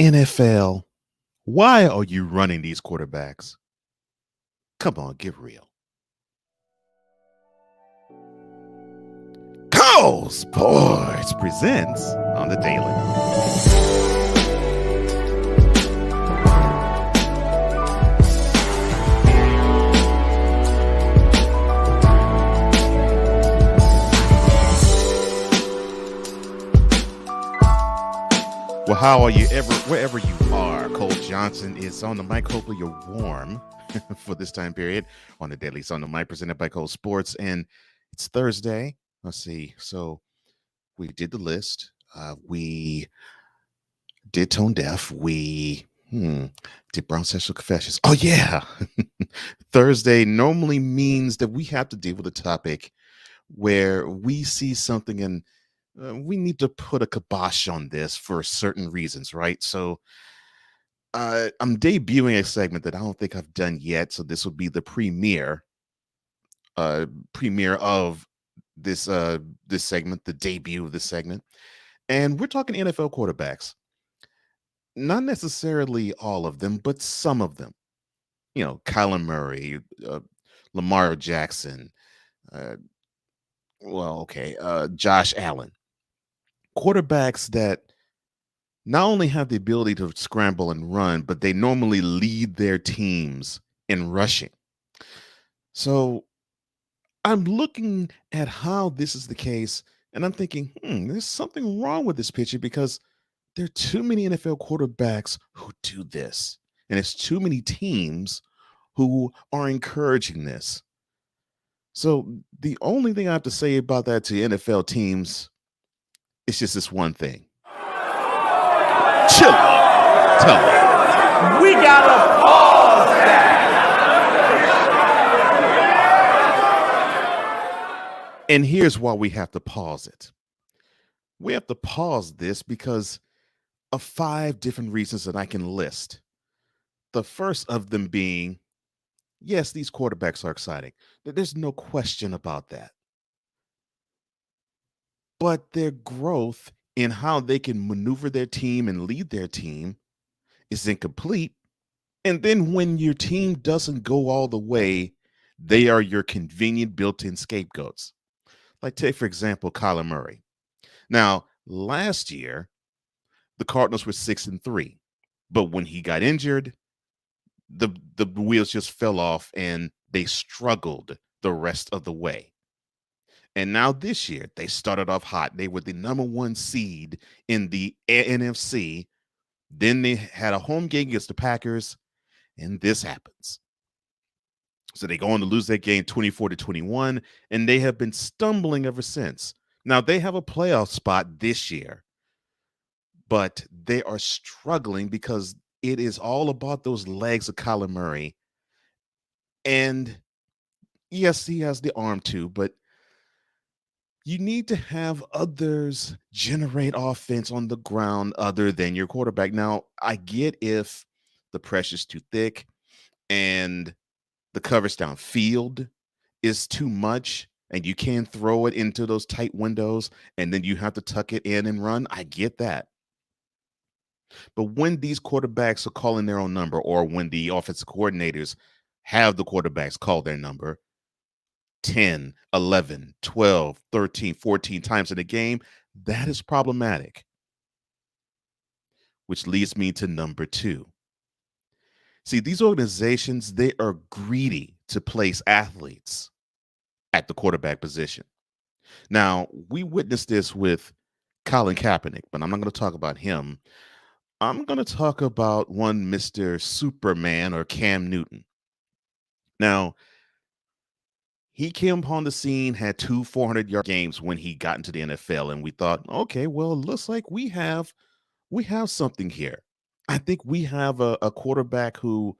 NFL, why are you running these quarterbacks? Come on, get real. Cole Sports presents on the daily. Well, how are you wherever you are? Cole Johnson is on the mic. Hopefully you're warm for this time period on the Daily on the mic, presented by Cole Sports. And it's Thursday. Let's see. So we did the list. We did Tone Deaf. We did Brown Sexual Confessions. Oh, yeah. Thursday normally means that we have to deal with a topic where we see something and we need to put a kibosh on this for certain reasons, right? So I'm debuting a segment that I don't think I've done yet. So this will be the premiere of this segment, the debut of this segment. And we're talking NFL quarterbacks. Not necessarily all of them, but some of them. You know, Kyler Murray, Lamar Jackson, uh, Josh Allen. Quarterbacks that not only have the ability to scramble and run, but they normally lead their teams in rushing. So I'm looking at how this is the case, and I'm thinking, there's something wrong with this picture because there are too many NFL quarterbacks who do this, and it's too many teams who are encouraging this. So the only thing I have to say about that to NFL teams is just this one thing. Chill out. Tell me. We gotta pause that. And here's why we have to pause it. We have to pause this because of 5 different reasons that I can list. The first of them being, yes, these quarterbacks are exciting. There's no question about that. But their growth in how they can maneuver their team and lead their team is incomplete. And then when your team doesn't go all the way, they are your convenient built-in scapegoats. Like take, for example, Kyler Murray. Now, last year, the Cardinals were 6-3. But when he got injured, the wheels just fell off and they struggled the rest of the way. And now this year, they started off hot. They were the number 1 seed in the NFC. Then they had a home game against the Packers, and this happens. So they go on to lose that game 24-21, and they have been stumbling ever since. Now, they have a playoff spot this year, but they are struggling because it is all about those legs of Kyler Murray. And yes, he has the arm too, but you need to have others generate offense on the ground other than your quarterback. Now, I get if the pressure's too thick and the coverage downfield is too much and you can't throw it into those tight windows and then you have to tuck it in and run. I get that. But when these quarterbacks are calling their own number or when the offensive coordinators have the quarterbacks call their number, 10, 11, 12, 13, 14 times in a game, that is problematic. Which leads me to number 2. See, these organizations, they are greedy to place athletes at the quarterback position. Now, we witnessed this with Colin Kaepernick, but I'm not going to talk about him. I'm going to talk about one Mr. Superman or Cam Newton. Now, he came upon the scene, had 2 400-yard games when he got into the NFL, and we thought, okay, well, it looks like we have something here. I think we have a quarterback who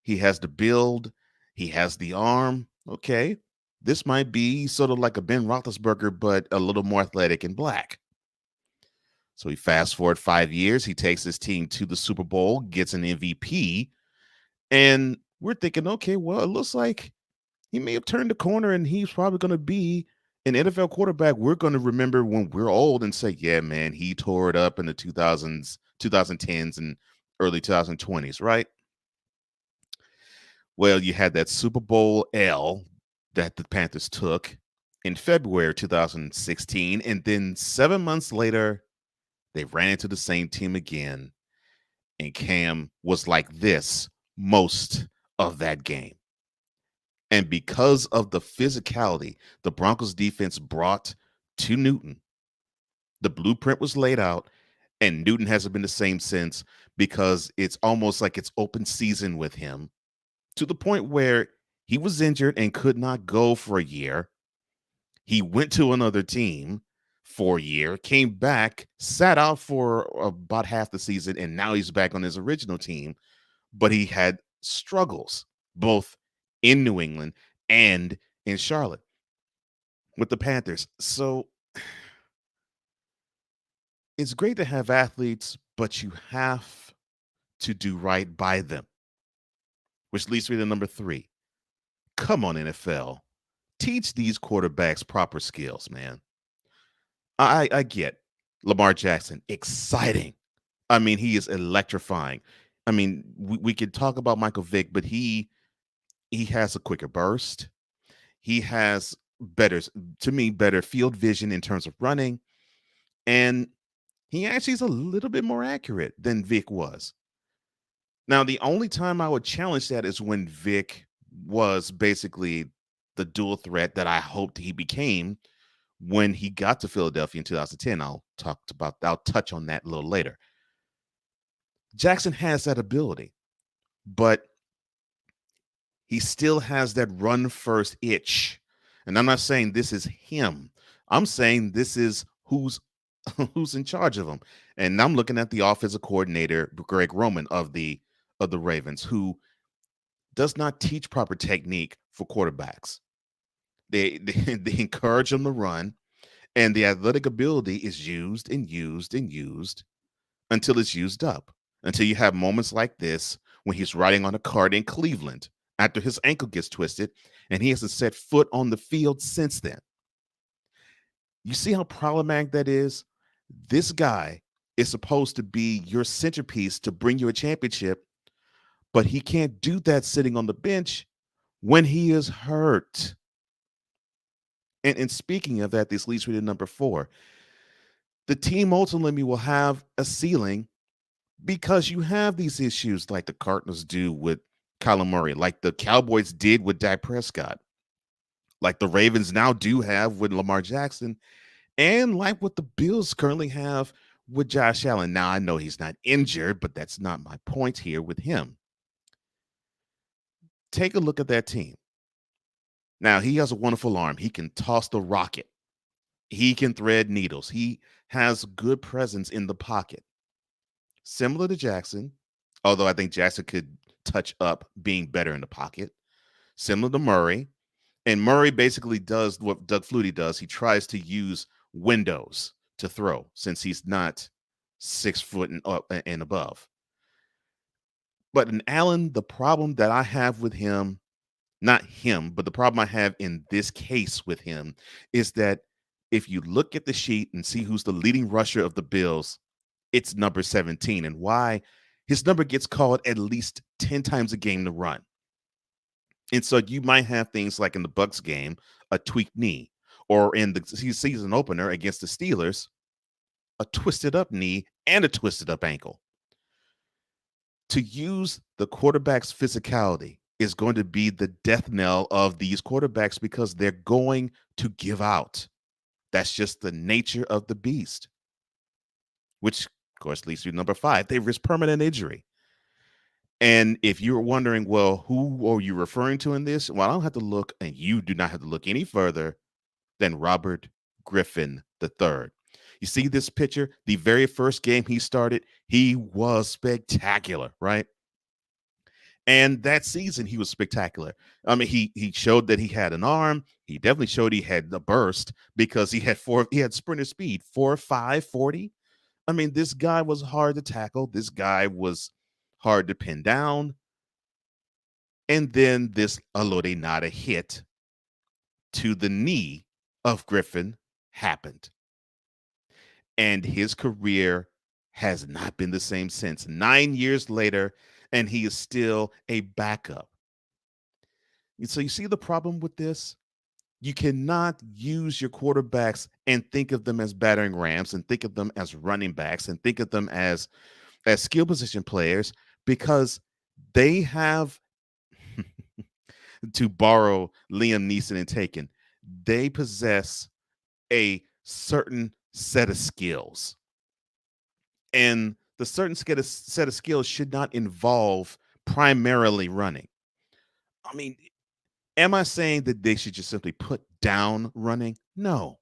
he has the build, he has the arm. Okay, this might be sort of like a Ben Roethlisberger, but a little more athletic and black. So he fast forward 5 years, he takes his team to the Super Bowl, gets an MVP, and we're thinking, okay, well, it looks like he may have turned the corner and he's probably going to be an NFL quarterback we're going to remember when we're old and say, yeah, man, he tore it up in the 2010s and early 2020s, right? Well, you had that Super Bowl L that the Panthers took in February 2016. And then 7 months later, they ran into the same team again. And Cam was like this most of that game. And because of the physicality the Broncos defense brought to Newton, the blueprint was laid out, and Newton hasn't been the same since because it's almost like it's open season with him to the point where he was injured and could not go for a year. He went to another team for a year, came back, sat out for about half the season, and now he's back on his original team. But he had struggles both in New England and in Charlotte with the Panthers. So it's great to have athletes, but you have to do right by them, which leads me to number three. Come on, NFL. Teach these quarterbacks proper skills, man. I get Lamar Jackson, exciting. I mean, he is electrifying. I mean, we could talk about Michael Vick, but he has a quicker burst. He has better, to me, better field vision in terms of running, and he actually is a little bit more accurate than Vic was. Now, the only time I would challenge that is when Vic was basically the dual threat that I hoped he became when he got to Philadelphia in 2010. I'll touch on that a little later. Jackson has that ability, but he still has that run first itch. And I'm not saying this is him. I'm saying this is who's in charge of him. And I'm looking at the offensive coordinator, Greg Roman of the Ravens, who does not teach proper technique for quarterbacks. They encourage them to run, and the athletic ability is used and used and used until it's used up. Until you have moments like this when he's riding on a cart in Cleveland after his ankle gets twisted, and he hasn't set foot on the field since then. You see how problematic that is? This guy is supposed to be your centerpiece to bring you a championship, but he can't do that sitting on the bench when he is hurt. And speaking of that, this leads me to number four. The team ultimately will have a ceiling because you have these issues like the Cardinals do with Kyler Murray, like the Cowboys did with Dak Prescott, like the Ravens now do have with Lamar Jackson, and like what the Bills currently have with Josh Allen. Now, I know he's not injured, but that's not my point here with him. Take a look at that team. Now, he has a wonderful arm. He can toss the rocket. He can thread needles. He has good presence in the pocket. Similar to Jackson, although I think Jackson could touch up being better in the pocket. Similar to Murray. And Murray basically does what Doug Flutie does. He tries to use windows to throw since he's not 6 foot and up and above. But in Allen, the problem that I have with him, not him, but the problem I have in this case with him is that if you look at the sheet and see who's the leading rusher of the Bills, it's number 17. And why? His number gets called at least 10 times a game to run. And so you might have things like in the Bucks game, a tweaked knee, or in the season opener against the Steelers, a twisted up knee and a twisted up ankle. To use the quarterback's physicality is going to be the death knell of these quarterbacks because they're going to give out. That's just the nature of the beast, which, of course, leads to number five. They risk permanent injury. And if you're wondering, well, who are you referring to in this? Well, I don't have to look, and you do not have to look any further than Robert Griffin III. You see this picture? The very first game he started, he was spectacular, right? And that season, he was spectacular. I mean, he showed that he had an arm. He definitely showed he had the burst because he had sprinter speed, 4.5 40. I mean, this guy was hard to tackle. This guy was hard to pin down. And then this Alode Nada hit to the knee of Griffin happened. And his career has not been the same since 9 years later, and he is still a backup. And so you see the problem with this? You cannot use your quarterbacks and think of them as battering rams and think of them as running backs and think of them as skill position players because they have, to borrow Liam Neeson and Taken, they possess a certain set of skills. And the certain set of skills should not involve primarily running. I mean, am I saying that they should just simply put down running? No.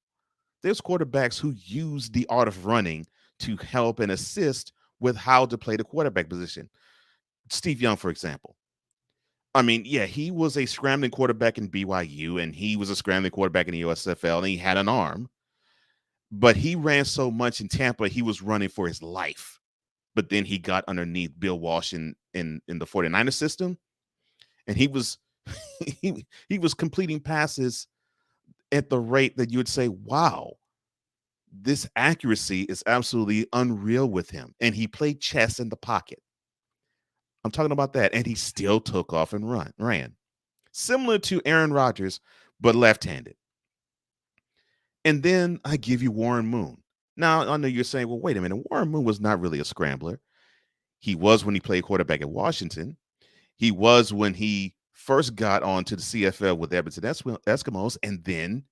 There's quarterbacks who use the art of running to help and assist with how to play the quarterback position. Steve Young, for example. I mean, yeah, he was a scrambling quarterback in BYU and he was a scrambling quarterback in the USFL and he had an arm, but he ran so much in Tampa, he was running for his life. But then he got underneath Bill Walsh in the 49ers system and he was he was completing passes at the rate that you would say, wow, this accuracy is absolutely unreal with him. And he played chess in the pocket. I'm talking about that. And he still took off and ran. Similar to Aaron Rodgers, but left-handed. And then I give you Warren Moon. Now, I know you're saying, well, wait a minute. Warren Moon was not really a scrambler. He was when he played quarterback at Washington. He was when he first got onto the CFL with Edmonton Eskimos. And then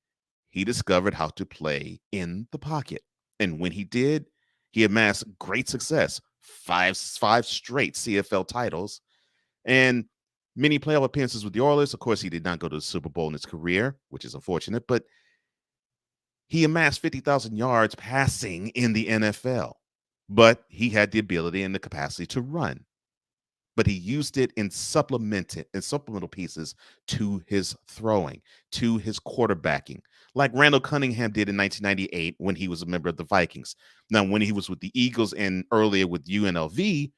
he discovered how to play in the pocket. And when he did, he amassed great success, five straight CFL titles, and many playoff appearances with the Oilers. Of course, he did not go to the Super Bowl in his career, which is unfortunate, but he amassed 50,000 yards passing in the NFL. But he had the ability and the capacity to run. But he used it in supplemental pieces to his throwing, to his quarterbacking, like Randall Cunningham did in 1998 when he was a member of the Vikings. Now, when he was with the Eagles and earlier with UNLV,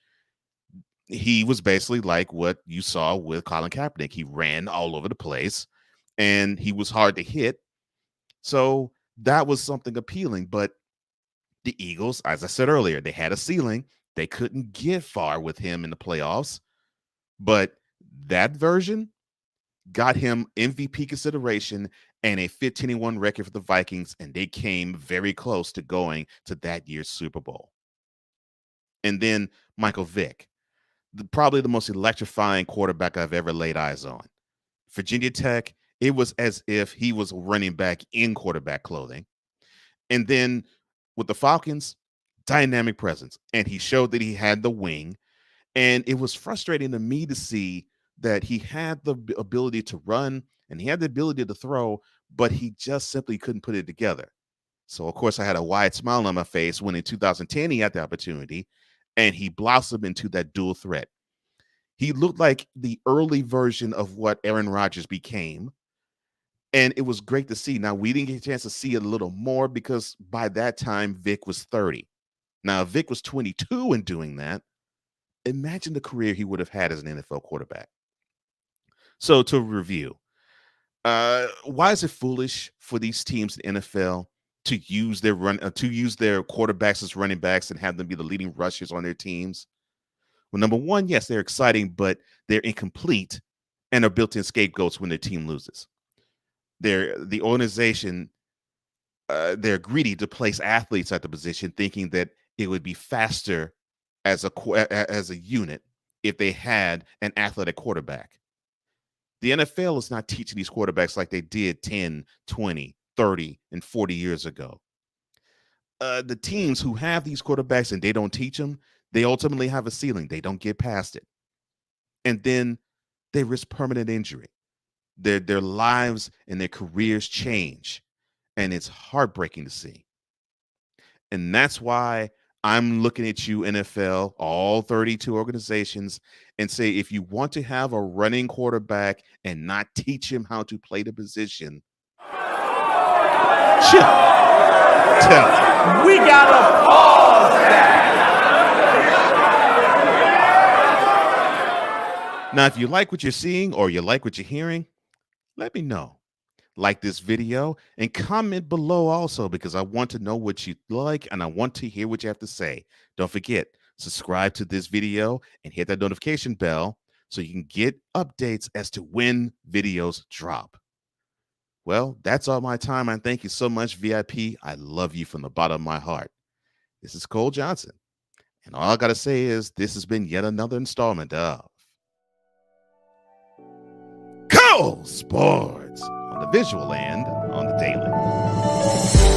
he was basically like what you saw with Colin Kaepernick. He ran all over the place and he was hard to hit. So that was something appealing. But the Eagles, as I said earlier, they had a ceiling. They couldn't get far with him in the playoffs. But that version got him MVP consideration and a 15-1 record for the Vikings, and they came very close to going to that year's Super Bowl. And then Michael Vick, probably the most electrifying quarterback I've ever laid eyes on. Virginia Tech, it was as if he was running back in quarterback clothing. And then with the Falcons, dynamic presence. And he showed that he had the wing. And it was frustrating to me to see that he had the ability to run and he had the ability to throw, but he just simply couldn't put it together. So, of course, I had a wide smile on my face when in 2010 he had the opportunity and he blossomed into that dual threat. He looked like the early version of what Aaron Rodgers became. And it was great to see. Now, we didn't get a chance to see it a little more because by that time, Vic was 30. Now, if Vic was 22 in doing that, imagine the career he would have had as an NFL quarterback. So to review, why is it foolish for these teams in the NFL to use their quarterbacks as running backs and have them be the leading rushers on their teams? Well, number one, yes, they're exciting, but they're incomplete and are built-in scapegoats when their team loses. The organization, they're greedy to place athletes at the position, thinking that it would be faster as a unit if they had an athletic quarterback. The NFL is not teaching these quarterbacks like they did 10, 20, 30, and 40 years ago. The teams who have these quarterbacks and they don't teach them, they ultimately have a ceiling. They don't get past it. And then they risk permanent injury. Their lives and their careers change. And it's heartbreaking to see. And that's why I'm looking at you, NFL, all 32 organizations, and say, if you want to have a running quarterback and not teach him how to play the position, chill. Tell. We gotta pause that. Now, if you like what you're seeing or you like what you're hearing, let me know. like this video, and comment below also, because I want to know what you like and I want to hear what you have to say. Don't forget, subscribe to this video and hit that notification bell so you can get updates as to when videos drop. Well, that's all my time. And thank you so much, VIP. I love you from the bottom of my heart. This is Cole Johnson. And all I got to say is this has been yet another installment of Cole Sports on the visual and on the daily.